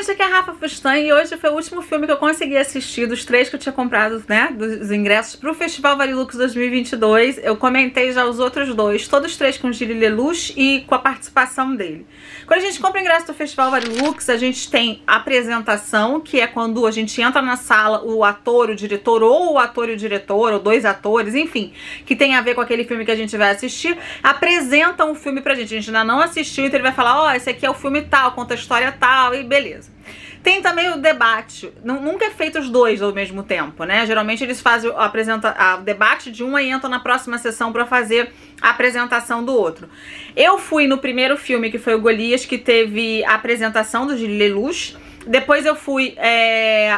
gente, aqui é a Rafa Fustan e hoje foi o último filme que eu consegui assistir dos 3 que eu tinha comprado, né, dos ingressos pro Festival Varilux 2022. Eu comentei já os outros 2, todos os 3 com o Gilles Lelouch e com a participação dele. Quando a gente compra ingresso do Festival Varilux, a gente tem a apresentação, que é quando a gente entra na sala, o ator, o diretor, ou o ator e o diretor, ou 2 atores, enfim, que tem a ver com aquele filme que a gente vai assistir, apresentam o filme pra gente. A gente ainda não assistiu, então ele vai falar, ó, esse aqui é o filme tal, conta a história tal, e beleza. Tem também o debate, nunca é feito os 2 ao mesmo tempo, né? Geralmente eles fazem o debate de um e entram na próxima sessão pra fazer a apresentação do outro. Eu fui no primeiro filme, que foi o Golias, que teve a apresentação do Gilles Lelouch. Depois eu fui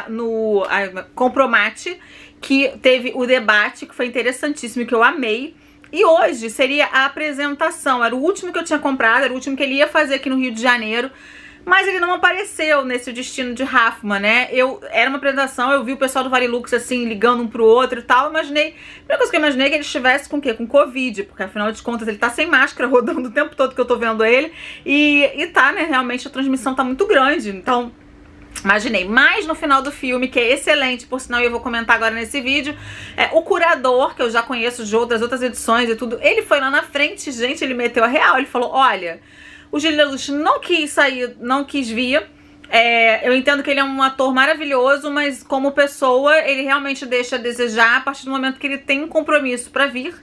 no Compromate, que teve o debate, que foi interessantíssimo, que eu amei. E hoje seria a apresentação, era o último que eu tinha comprado, era o último que ele ia fazer aqui no Rio de Janeiro. Mas ele não apareceu nesse Destino de Hoffmann, né? Era uma apresentação, eu vi o pessoal do Varilux assim, ligando um pro outro e tal. A primeira coisa que eu imaginei é que ele estivesse com o quê? Com Covid, porque afinal de contas ele tá sem máscara, rodando o tempo todo que eu tô vendo ele. E tá, né? Realmente a transmissão tá muito grande, então imaginei. Mas no final do filme, que é excelente, por sinal eu vou comentar agora nesse vídeo, o curador, que eu já conheço das outras edições e tudo, ele foi lá na frente, gente, ele meteu a real, ele falou, olha, o Gilles Lelouch não quis sair, não quis vir. Eu entendo que ele é um ator maravilhoso, mas como pessoa, ele realmente deixa a desejar a partir do momento que ele tem um compromisso para vir.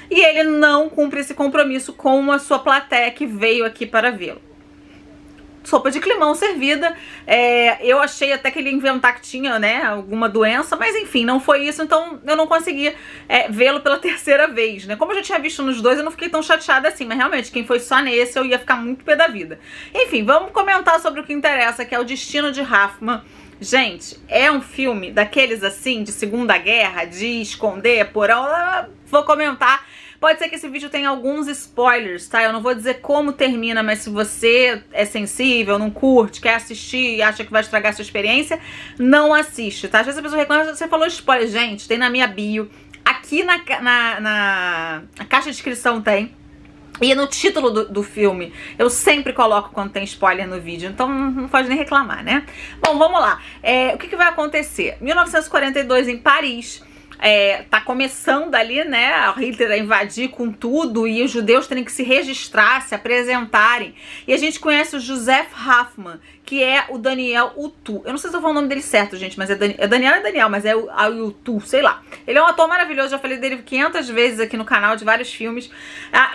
E ele não cumpre esse compromisso com a sua plateia que veio aqui para vê-lo. Sopa de climão servida. Eu achei até que ele ia inventar que tinha, né, alguma doença, mas enfim, não foi isso, então eu não consegui vê-lo pela terceira vez, né? Como eu já tinha visto nos 2, eu não fiquei tão chateada assim, mas realmente, quem foi só nesse, eu ia ficar muito pé da vida. Enfim, vamos comentar sobre o que interessa, que é o Destino de Hoffmann. Gente, é um filme daqueles assim, de Segunda Guerra, de esconder, vou comentar. Pode ser que esse vídeo tenha alguns spoilers, tá? Eu não vou dizer como termina, mas se você é sensível, não curte, quer assistir e acha que vai estragar a sua experiência, não assiste, tá? Às vezes a pessoa reclama, você falou spoiler. Gente, tem na minha bio, aqui na caixa de descrição tem. E no título do filme, eu sempre coloco quando tem spoiler no vídeo, então não pode nem reclamar, né? Bom, vamos lá. O que vai acontecer? 1942, em Paris, tá começando ali, né, a Hitler a invadir com tudo e os judeus terem que se registrar, se apresentarem. E a gente conhece o Joseph Hoffmann, que é o Daniel Auteuil. Eu não sei se eu vou falar o nome dele certo, gente, mas Daniel, mas é o Auteuil, sei lá. Ele é um ator maravilhoso, já falei dele 500 vezes aqui no canal, de vários filmes.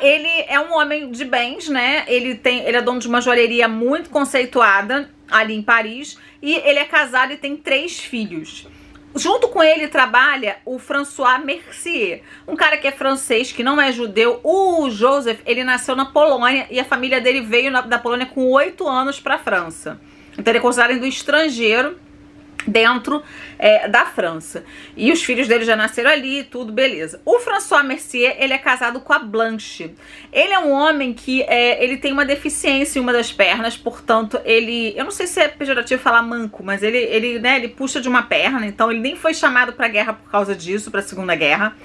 Ele é um homem de bens, né, ele é dono de uma joalheria muito conceituada ali em Paris, e ele é casado e tem 3 filhos. Junto com ele trabalha o François Mercier, um cara que é francês, que não é judeu. O Joseph, ele nasceu na Polônia e a família dele veio da Polônia com 8 anos para a França. Então ele é considerado do estrangeiro dentro da França. E os filhos dele já nasceram ali, tudo, beleza. O François Mercier, ele é casado com a Blanche. Ele é um homem que ele tem uma deficiência em uma das pernas, portanto, eu não sei se é pejorativo falar manco, mas ele puxa de uma perna, então ele nem foi chamado pra guerra por causa disso, pra Segunda Guerra.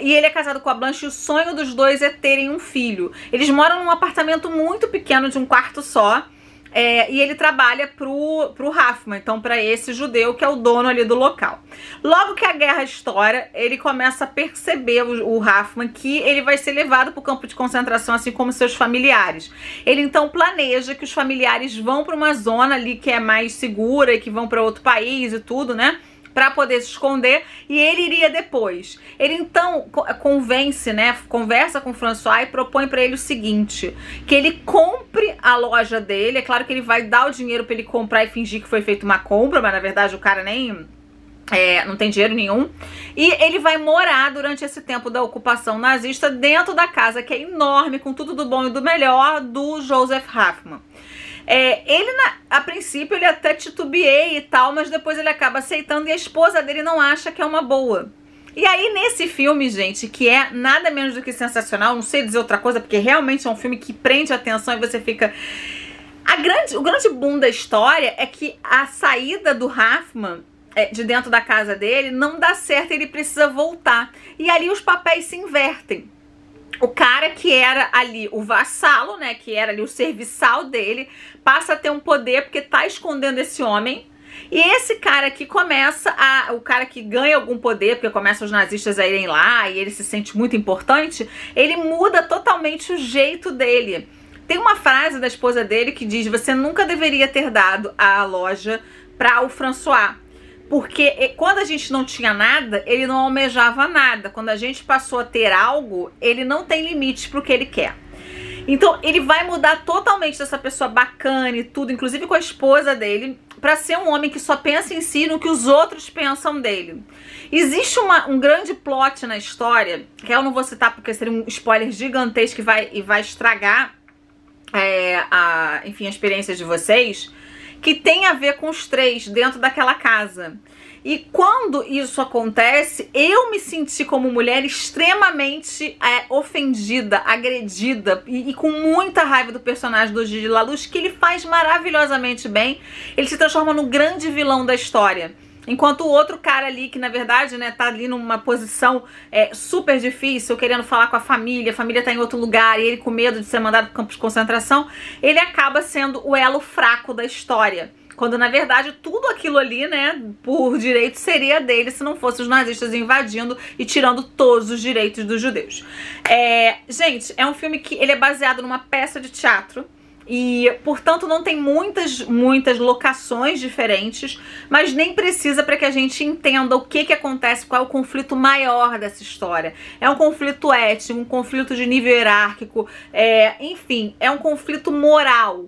E ele é casado com a Blanche e o sonho dos 2 é terem um filho. Eles moram num apartamento muito pequeno, de um quarto só. E ele trabalha pro Hoffmann, então para esse judeu que é o dono ali do local. Logo que a guerra estoura, ele começa a perceber, o Hoffmann, que ele vai ser levado para o campo de concentração, assim como seus familiares. Ele então planeja que os familiares vão para uma zona ali que é mais segura e que vão para outro país e tudo, né, para poder se esconder, e ele iria depois. Ele então convence, né, conversa com o François e propõe para ele o seguinte, que ele compre a loja dele. É claro que ele vai dar o dinheiro para ele comprar e fingir que foi feita uma compra, mas na verdade o cara nem não tem dinheiro nenhum. E ele vai morar durante esse tempo da ocupação nazista dentro da casa, que é enorme, com tudo do bom e do melhor, do Joseph Hoffmann. A princípio, ele até titubeia e tal, mas depois ele acaba aceitando e a esposa dele não acha que é uma boa. E aí, nesse filme, gente, que é nada menos do que sensacional, não sei dizer outra coisa, porque realmente é um filme que prende a atenção e você fica... O grande boom da história é que a saída do Hoffmann de dentro da casa dele não dá certo, ele precisa voltar. E ali os papéis se invertem. o cara que era ali o vassalo, né, que era ali o serviçal dele, passa a ter um poder porque tá escondendo esse homem. E esse cara aqui começa o cara que ganha algum poder, porque começa os nazistas a irem lá e ele se sente muito importante, ele muda totalmente o jeito dele. Tem uma frase da esposa dele que diz: você nunca deveria ter dado a loja para o François. Porque quando a gente não tinha nada, ele não almejava nada. Quando a gente passou a ter algo, ele não tem limites pro que ele quer. Então ele vai mudar totalmente dessa pessoa bacana e tudo, inclusive com a esposa dele, pra ser um homem que só pensa em si, no que os outros pensam dele. Existe um grande plot na história, que eu não vou citar porque seria um spoiler gigantesco e vai estragar enfim, a experiência de vocês, que tem a ver com os três dentro daquela casa. E quando isso acontece, eu me senti como mulher extremamente ofendida, agredida e com muita raiva do personagem do Gilles Lellouche, que ele faz maravilhosamente bem. Ele se transforma no grande vilão da história. Enquanto o outro cara ali, que na verdade, né, tá ali numa posição super difícil, querendo falar com a família tá em outro lugar, e ele com medo de ser mandado pro campo de concentração, ele acaba sendo o elo fraco da história. Quando na verdade tudo aquilo ali, né, por direito seria dele se não fosse os nazistas invadindo e tirando todos os direitos dos judeus. Gente, é um filme que ele é baseado numa peça de teatro. E, portanto, não tem muitas locações diferentes, mas nem precisa para que a gente entenda o que acontece, qual é o conflito maior dessa história. É um conflito ético, um conflito de nível hierárquico, enfim, é um conflito moral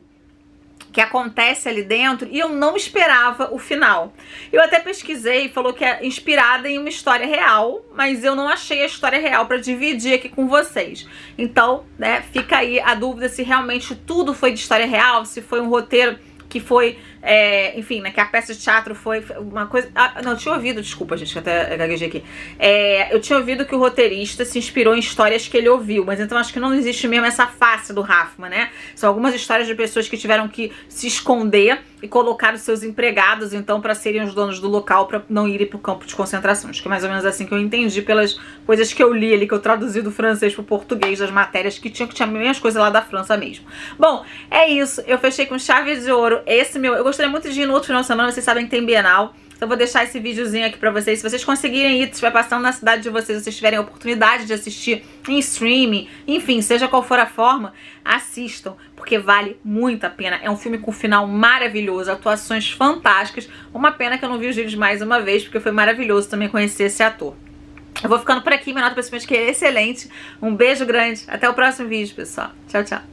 que acontece ali dentro, e eu não esperava o final. Eu até pesquisei, falou que é inspirada em uma história real, mas eu não achei a história real para dividir aqui com vocês. Então, né, fica aí a dúvida se realmente tudo foi de história real, se foi um roteiro que foi, enfim, né, que a peça de teatro foi uma coisa... não, eu tinha ouvido, desculpa, gente, que até gaguejei aqui. Eu tinha ouvido que o roteirista se inspirou em histórias que ele ouviu, mas então acho que não existe mesmo essa face do Hoffman, né? São algumas histórias de pessoas que tiveram que se esconder e colocar os seus empregados, então, para serem os donos do local, para não irem pro campo de concentração. Acho que é mais ou menos assim que eu entendi pelas coisas que eu li ali, que eu traduzi do francês pro português, das matérias que tinha as mesmas coisas lá da França mesmo. Bom, é isso. Eu fechei com chave de ouro esse meu... Eu gostaria muito de ir no outro final de semana, vocês sabem que tem Bienal. Então eu vou deixar esse videozinho aqui pra vocês. Se vocês conseguirem ir, se estiver passando na cidade de vocês, se vocês tiverem a oportunidade de assistir em streaming, enfim, seja qual for a forma, assistam, porque vale muito a pena. É um filme com um final maravilhoso, atuações fantásticas. Uma pena que eu não vi os vídeos mais uma vez, porque foi maravilhoso também conhecer esse ator. Eu vou ficando por aqui, minha nota principalmente que é excelente. Um beijo grande, até o próximo vídeo, pessoal. Tchau, tchau.